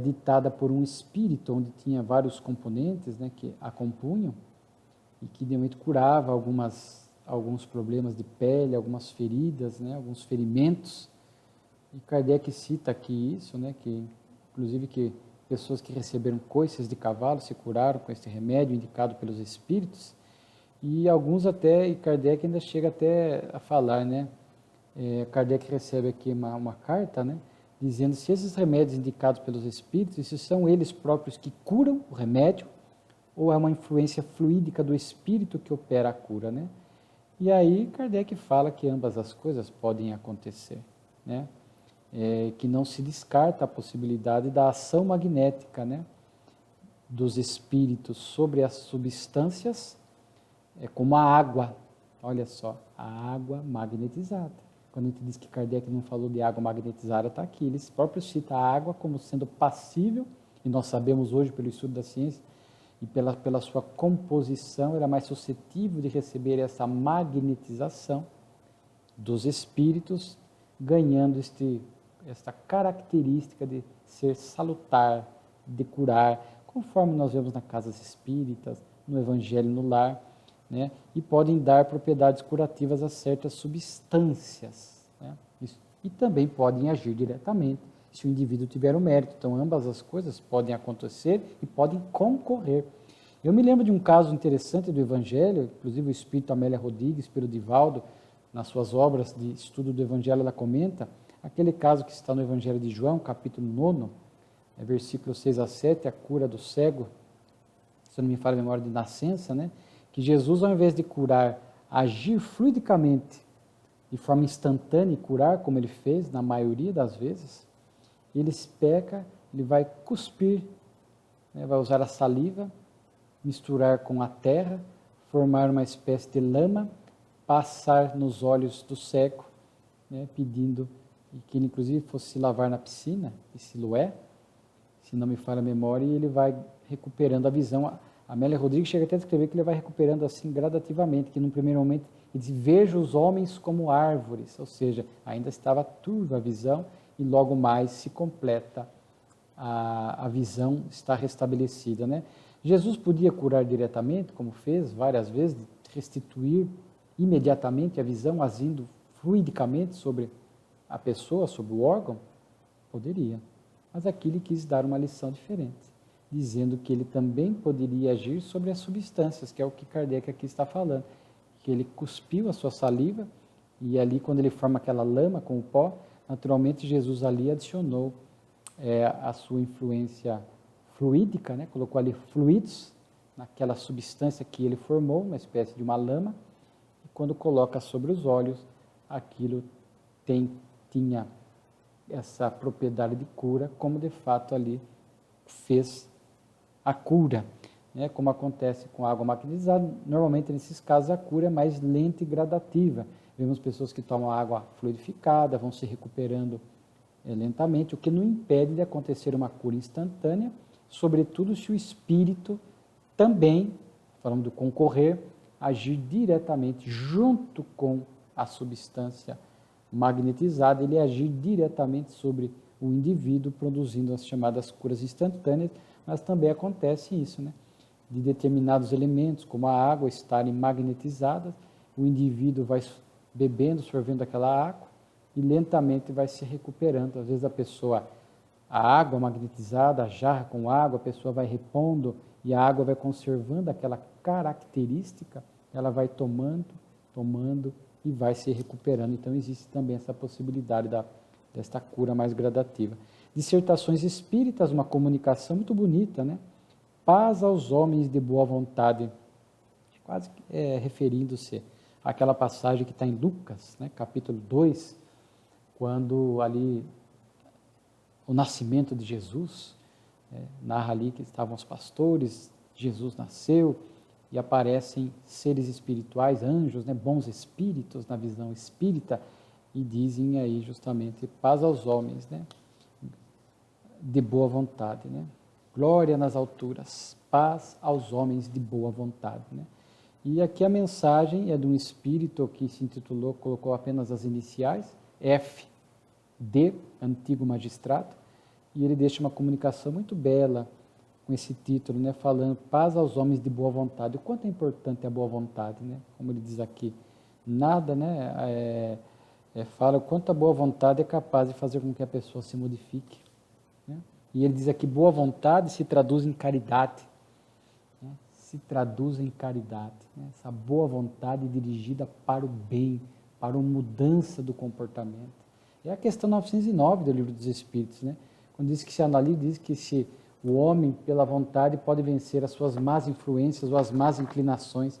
ditada por um espírito, onde tinha vários componentes, né, que a compunham, e que realmente curava alguns problemas de pele, algumas feridas, né, alguns ferimentos. E Kardec cita aqui isso, né, que inclusive que pessoas que receberam coices de cavalo se curaram com este remédio indicado pelos espíritos, e alguns até, e Kardec ainda chega até a falar, né, Kardec recebe aqui uma carta, né, dizendo se esses remédios indicados pelos espíritos, se são eles próprios que curam o remédio, ou é uma influência fluídica do espírito que opera a cura, né? E aí Kardec fala que ambas as coisas podem acontecer, né? Que não se descarta a possibilidade da ação magnética, né, dos espíritos sobre as substâncias, como a água. Olha só, a água magnetizada. Quando a gente diz que Kardec não falou de água magnetizada, está aqui. Ele próprio cita a água como sendo passível, e nós sabemos hoje, pelo estudo da ciência, e pela sua composição, ela é mais suscetível de receber essa magnetização dos espíritos, ganhando esta característica de ser salutar, de curar, conforme nós vemos nas casas espíritas, no Evangelho no lar, né? E podem dar propriedades curativas a certas substâncias, né? E também podem agir diretamente, se o indivíduo tiver o mérito. Então, ambas as coisas podem acontecer e podem concorrer. Eu me lembro de um caso interessante do Evangelho, inclusive o espírito Amélia Rodrigues, pelo Divaldo, nas suas obras de estudo do Evangelho, ela comenta aquele caso que está no Evangelho de João, capítulo 9, versículos 6 a 7, a cura do cego, se não me falha a memória, de nascença, né? Que Jesus, ao invés de curar, agir fluidicamente, de forma instantânea e curar, como ele fez na maioria das vezes, ele peca, ele vai cuspir, né? Vai usar a saliva, misturar com a terra, formar uma espécie de lama, passar nos olhos do cego, né? Pedindo que ele inclusive fosse se lavar na piscina de Siloé, se não me falha a memória, e ele vai recuperando a visão. A Amélia Rodrigues chega até a descrever que ele vai recuperando assim gradativamente, que num primeiro momento ele diz, veja os homens como árvores, ou seja, ainda estava turva a visão e logo mais se completa, a visão está restabelecida, né? Jesus podia curar diretamente, como fez várias vezes, restituir imediatamente a visão, agindo fluidicamente sobre a pessoa, sobre o órgão? Poderia. Mas aqui ele quis dar uma lição diferente, dizendo que ele também poderia agir sobre as substâncias, que é o que Kardec aqui está falando, que ele cuspiu a sua saliva, e ali quando ele forma aquela lama com o pó, naturalmente Jesus ali adicionou a sua influência fluídica, né? Colocou ali fluidos naquela substância que ele formou, uma espécie de uma lama, e quando coloca sobre os olhos, aquilo tinha essa propriedade de cura, como de fato ali fez a cura, né? Como acontece com a água magnetizada, normalmente nesses casos a cura é mais lenta e gradativa. Vemos pessoas que tomam água fluidificada, vão se recuperando lentamente, o que não impede de acontecer uma cura instantânea, sobretudo se o espírito também, falando do concorrer, agir diretamente junto com a substância magnetizada, ele agir diretamente sobre o indivíduo, produzindo as chamadas curas instantâneas, mas também acontece isso, né? De determinados elementos, como a água, estarem magnetizadas, o indivíduo vai bebendo, sorvendo aquela água, e lentamente vai se recuperando. Às vezes a água magnetizada, a jarra com água, a pessoa vai repondo, e a água vai conservando aquela característica, ela vai tomando, e vai se recuperando. Então, existe também essa possibilidade desta cura mais gradativa. Dissertações espíritas, uma comunicação muito bonita, né? Paz aos homens de boa vontade, quase referindo-se àquela passagem que está em Lucas, né? Capítulo 2, quando ali o nascimento de Jesus, narra ali que estavam os pastores, Jesus nasceu, e aparecem seres espirituais, anjos, né, bons espíritos na visão espírita, e dizem aí justamente paz aos homens, né, de boa vontade, né, glória nas alturas, paz aos homens de boa vontade, né. E aqui a mensagem é de um espírito que se intitulou, colocou apenas as iniciais, F.D., antigo magistrado, e ele deixa uma comunicação muito bela com esse título, né, falando paz aos homens de boa vontade. O quanto é importante a boa vontade, né? Como ele diz aqui, nada, né, fala o quanto a boa vontade é capaz de fazer com que a pessoa se modifique, né? E ele diz aqui, boa vontade se traduz em caridade, né? Se traduz em caridade, né? Essa boa vontade dirigida para o bem, para uma mudança do comportamento. É a questão 909 do Livro dos Espíritos, né? Quando diz que se analisa, diz que se o homem, pela vontade, pode vencer as suas más influências ou as más inclinações.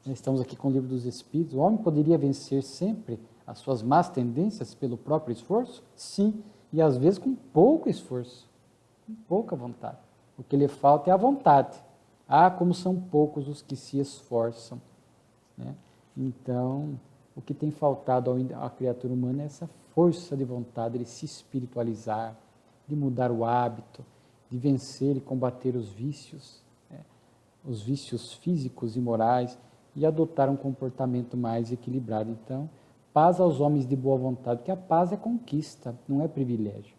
Estamos aqui com o Livro dos Espíritos. O homem poderia vencer sempre as suas más tendências pelo próprio esforço? Sim, e às vezes com pouco esforço, com pouca vontade. O que lhe falta é a vontade. Ah, como são poucos os que se esforçam, né? Então, o que tem faltado à criatura humana é essa força de vontade de se espiritualizar, de mudar o hábito, de vencer e combater os vícios físicos e morais, e adotar um comportamento mais equilibrado. Então, paz aos homens de boa vontade, porque a paz é conquista, não é privilégio.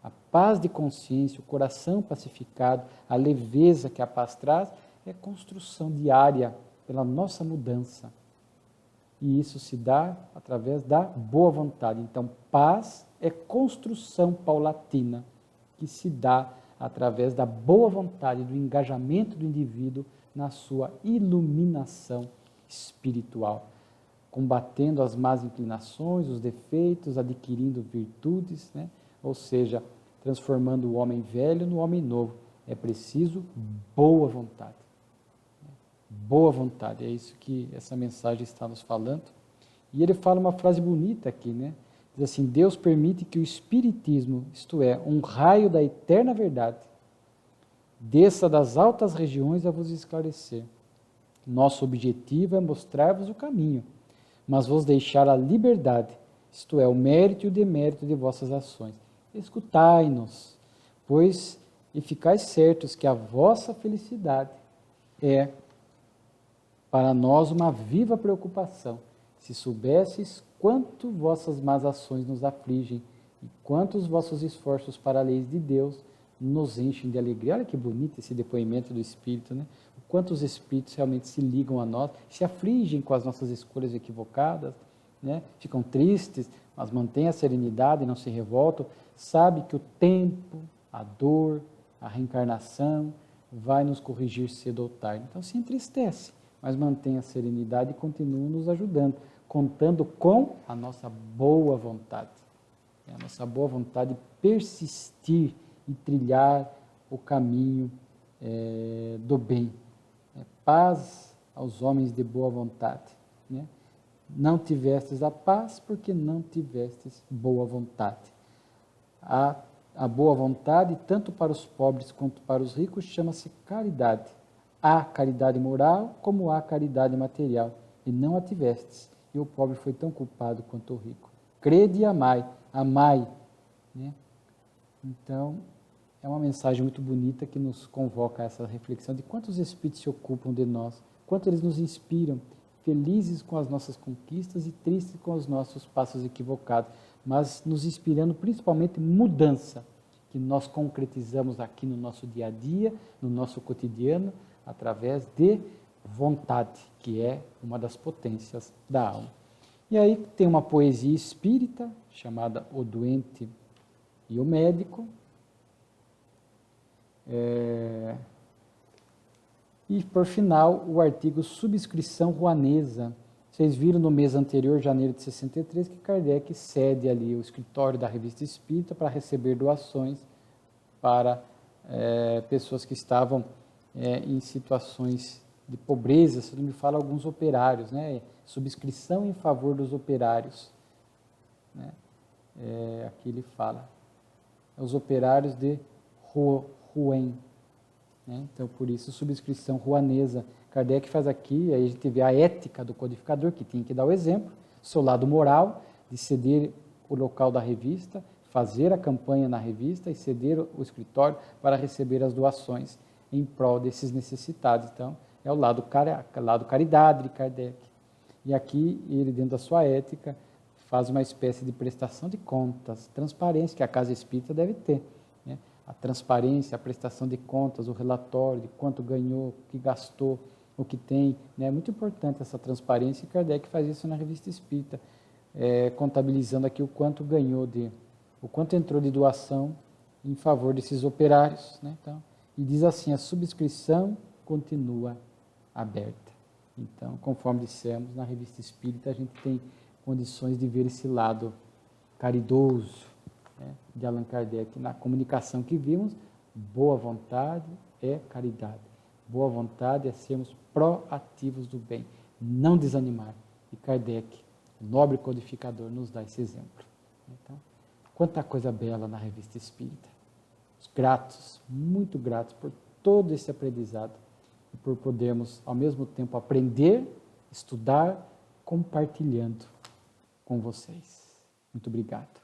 A paz de consciência, o coração pacificado, a leveza que a paz traz, é construção diária pela nossa mudança. E isso se dá através da boa vontade. Então, paz é construção paulatina, que se dá através da boa vontade, do engajamento do indivíduo na sua iluminação espiritual. combatendo as más inclinações, os defeitos, adquirindo virtudes, né? Ou seja, transformando o homem velho no homem novo. É preciso boa vontade. Boa vontade, é isso que essa mensagem está nos falando. E ele fala uma frase bonita aqui, né? Diz assim: Deus permite que o Espiritismo, isto é, um raio da eterna verdade, desça das altas regiões a vos esclarecer. Nosso objetivo é mostrar-vos o caminho, mas vos deixar a liberdade, isto é, o mérito e o demérito de vossas ações. Escutai-nos, pois, e ficais certos que a vossa felicidade é, para nós, uma viva preocupação. Se soubesses quanto vossas más ações nos afligem e quantos vossos esforços para a lei de Deus nos enchem de alegria. Olha que bonito esse depoimento do Espírito, né? O quanto os Espíritos realmente se ligam a nós, se afligem com as nossas escolhas equivocadas, né? Ficam tristes, mas mantêm a serenidade e não se revoltam. Sabe que o tempo, a dor, a reencarnação vai nos corrigir cedo ou tarde. Então se entristece, mas mantém a serenidade e continua nos ajudando, contando com a nossa boa vontade. A nossa boa vontade de persistir e trilhar o caminho do bem. Paz aos homens de boa vontade. Né? Não tivestes a paz porque não tivestes boa vontade. A boa vontade, tanto para os pobres quanto para os ricos, chama-se caridade. Há caridade moral como há caridade material, e não a tivestes, e o pobre foi tão culpado quanto o rico. Crede e amai, amai. Né? Então, é uma mensagem muito bonita que nos convoca a essa reflexão de quantos espíritos se ocupam de nós, quanto eles nos inspiram, felizes com as nossas conquistas e tristes com os nossos passos equivocados, mas nos inspirando principalmente mudança, que nós concretizamos aqui no nosso dia a dia, no nosso cotidiano, através de vontade, que é uma das potências da alma. E aí tem uma poesia espírita, chamada O Doente e o Médico. E, por final, o artigo Subscrição Rouanesa. Vocês viram no mês anterior, janeiro de 63, que Kardec cede ali o escritório da Revista Espírita para receber doações para pessoas que estavam em situações de pobreza, se não me fala, alguns operários, né? Subscrição em favor dos operários. Né? Aqui ele fala, os operários de Rouen. Né? Então, por isso, subscrição rouanesa. Kardec faz aqui, aí a gente vê a ética do codificador, que tinha que dar o exemplo, seu lado moral, de ceder o local da revista, fazer a campanha na revista e ceder o escritório para receber as doações em prol desses necessitados. Então, é o lado caridade de Kardec. E aqui, ele, dentro da sua ética, faz uma espécie de prestação de contas, transparência, que a Casa Espírita deve ter. Né? A transparência, a prestação de contas, o relatório de quanto ganhou, o que gastou, o que tem. Né? É muito importante essa transparência, e Kardec faz isso na Revista Espírita, contabilizando aqui o quanto ganhou, o quanto entrou de doação em favor desses operários. Né? Então, e diz assim, a subscrição continua aberta. Então, conforme dissemos, na Revista Espírita a gente tem condições de ver esse lado caridoso, né, de Allan Kardec. Na comunicação que vimos, boa vontade é caridade. Boa vontade é sermos proativos do bem, não desanimar. E Kardec, o nobre codificador, nos dá esse exemplo. Então, quanta coisa bela na Revista Espírita. Gratos, muito gratos por todo esse aprendizado e por podermos, ao mesmo tempo, aprender, estudar, compartilhando com vocês. Muito obrigado.